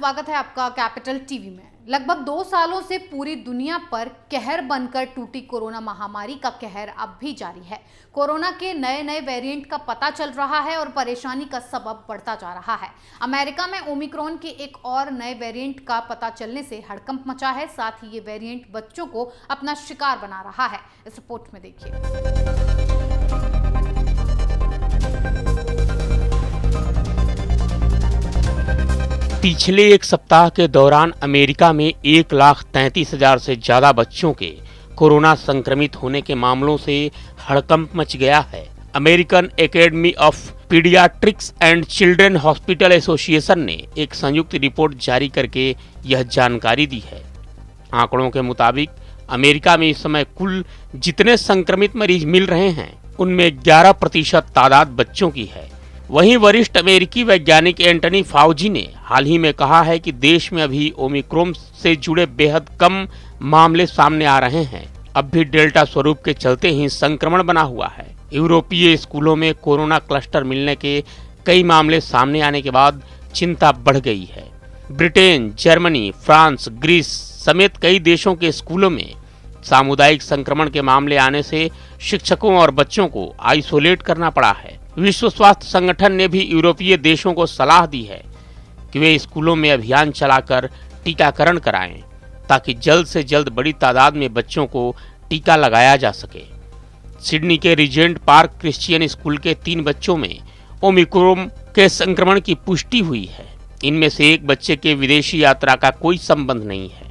स्वागत है आपका कैपिटल टीवी में। लगभग 2 सालों से पूरी दुनिया पर कहर बनकर टूटी कोरोना महामारी का कहर अब भी जारी है। कोरोना के नए नए वेरिएंट का पता चल रहा है और परेशानी का सबब बढ़ता जा रहा है। अमेरिका में ओमिक्रॉन के एक और नए वेरिएंट का पता चलने से हड़कंप मचा है। साथ ही ये वेरिएंट बच्चों को अपना शिकार बना रहा है। इस रिपोर्ट में देखिए। पिछले एक सप्ताह के दौरान अमेरिका में 1,33,000 से ज्यादा बच्चों के कोरोना संक्रमित होने के मामलों से हड़कंप मच गया है। American academy of paediatrics and children hospital association ने एक संयुक्त रिपोर्ट जारी करके यह जानकारी दी है। आंकड़ों के मुताबिक अमेरिका में इस समय कुल जितने संक्रमित मरीज मिल रहे हैं उनमें 11% तादाद बच्चों की है। वहीं वरिष्ठ अमेरिकी वैज्ञानिक एंटनी फाउजी ने हाल ही में कहा है कि देश में अभी ओमिक्रॉन से जुड़े बेहद कम मामले सामने आ रहे हैं। अब भी डेल्टा स्वरूप के चलते ही संक्रमण बना हुआ है। यूरोपीय स्कूलों में कोरोना क्लस्टर मिलने के कई मामले सामने आने के बाद चिंता बढ़ गई है। ब्रिटेन, जर्मनी, फ्रांस, ग्रीस समेत कई देशों के स्कूलों में सामुदायिक संक्रमण के मामले आने से शिक्षकों और बच्चों को आइसोलेट करना पड़ा है। विश्व स्वास्थ्य संगठन ने भी यूरोपीय देशों को सलाह दी है कि वे स्कूलों में अभियान चलाकर टीकाकरण कराएं ताकि जल्द से जल्द बड़ी तादाद में बच्चों को टीका लगाया जा सके। सिडनी के रिजेंट पार्क क्रिश्चियन स्कूल के 3 बच्चों में ओमिक्रॉन के संक्रमण की पुष्टि हुई है। इनमें से एक बच्चे के विदेशी यात्रा का कोई संबंध नहीं है,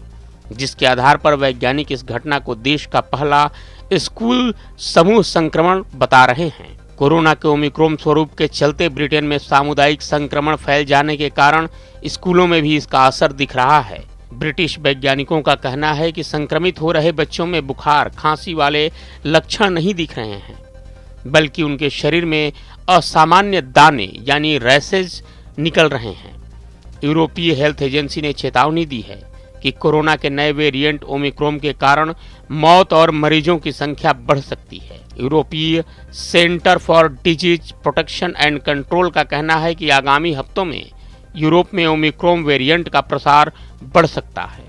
जिसके आधार पर वैज्ञानिक इस घटना को देश का पहला स्कूल समूह संक्रमण बता रहे हैं। कोरोना के ओमिक्रॉन स्वरूप के चलते ब्रिटेन में सामुदायिक संक्रमण फैल जाने के कारण स्कूलों में भी इसका असर दिख रहा है। ब्रिटिश वैज्ञानिकों का कहना है कि संक्रमित हो रहे बच्चों में बुखार, खांसी वाले लक्षण नहीं दिख रहे हैं, बल्कि उनके शरीर में असामान्य दाने यानी रैशेज निकल रहे हैं। यूरोपीय हेल्थ एजेंसी ने चेतावनी दी है कि कोरोना के नए वेरिएंट ओमिक्रॉन के कारण मौत और मरीजों की संख्या बढ़ सकती है। यूरोपीय centre for disease protection and control का कहना है कि आगामी हफ्तों में यूरोप में ओमिक्रॉन वेरिएंट का प्रसार बढ़ सकता है।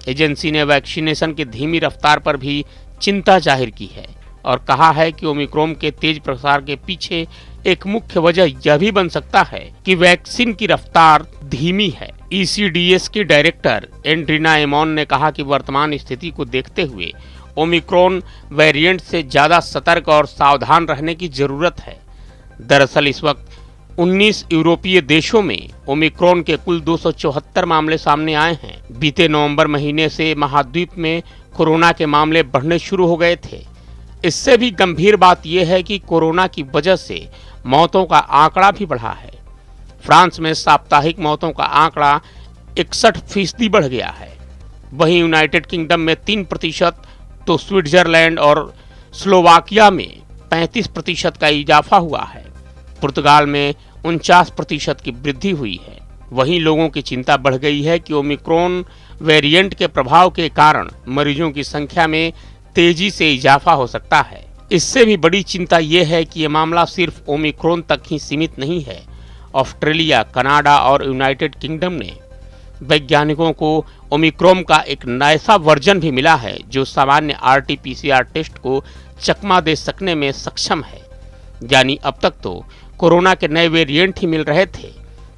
एजेंसी ने वैक्सीनेशन की धीमी रफ्तार पर भी चिंता जाहिर की है और कहा है कि ओमिक्रॉन के तेज प्रसार के पीछे एक मुख्य वजह यह भी बन सकता है कि वैक्सीन की रफ्तार धीमी है। ECDS की डायरेक्टर एंड्रीना एमॉन ने कहा कि वर्तमान स्थिति को देखते हुए ओमिक्रॉन वेरिएंट से ज्यादा सतर्क और सावधान रहने की जरूरत है। दरअसल इस वक्त 19 यूरोपीय देशों में ओमिक्रॉन के कुल 274 मामले सामने आए हैं। बीते नवंबर महीने से महाद्वीप में कोरोना के मामले बढ़ने शुरू हो गए थे। इससे भी गंभीर बात यह है कि कोरोना की वजह से मौतों का आंकड़ा भी बढ़ा है। फ्रांस में साप्ताहिक मौतों का आंकड़ा 61% बढ़ गया है। वहीं यूनाइटेड किंगडम में 3%, तो स्विट्जरलैंड और स्लोवाकिया में 35% का इजाफा हुआ है। पुर्तगाल में 49% की वृद्धि हुई है। वहीं लोगों की चिंता बढ़ गई है कि ओमिक्रॉन वेरिएंट के प्रभाव के कारण मरीजों की संख्या में तेजी से इजाफा हो सकता है। इससे भी बड़ी चिंता यह है कि यह मामला सिर्फ ओमिक्रॉन तक ही सीमित नहीं है। ऑस्ट्रेलिया, कनाडा और यूनाइटेड किंगडम ने वैज्ञानिकों को ओमिक्रॉन का एक नया वर्जन भी मिला है जो सामान्य RT-PCR टेस्ट को चकमा दे सकने में सक्षम है। यानी अब तक तो कोरोना के नए वेरिएंट ही मिल रहे थे,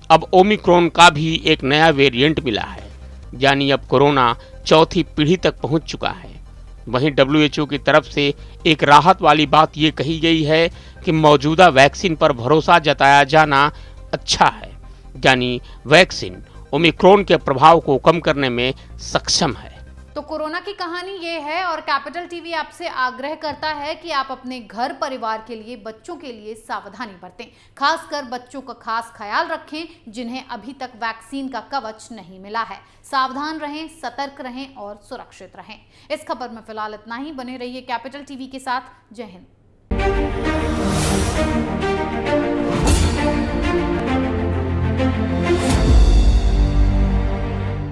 अब ओमिक्रॉन का भी एक नया वेरिएंट मिला है। यानी अब कोरोना चौथी पीढ़ी तक पहुंच चुका है। वहीं WHO की तरफ से एक राहत वाली बात ये कही गई है कि मौजूदा वैक्सीन पर भरोसा जताया जाना अच्छा है। यानी वैक्सीन ओमिक्रॉन के प्रभाव को कम करने में सक्षम है। तो कोरोना की कहानी ये है और कैपिटल टीवी आपसे आग्रह करता है कि आप अपने घर परिवार के लिए, बच्चों के लिए सावधानी बरतें। खासकर बच्चों का खास ख्याल रखें जिन्हें अभी तक वैक्सीन का कवच नहीं मिला है। सावधान रहें, सतर्क रहें और सुरक्षित रहें। इस खबर में फिलहाल इतना ही। बने रहिए कैपिटल टीवी के साथ। जय हिंद।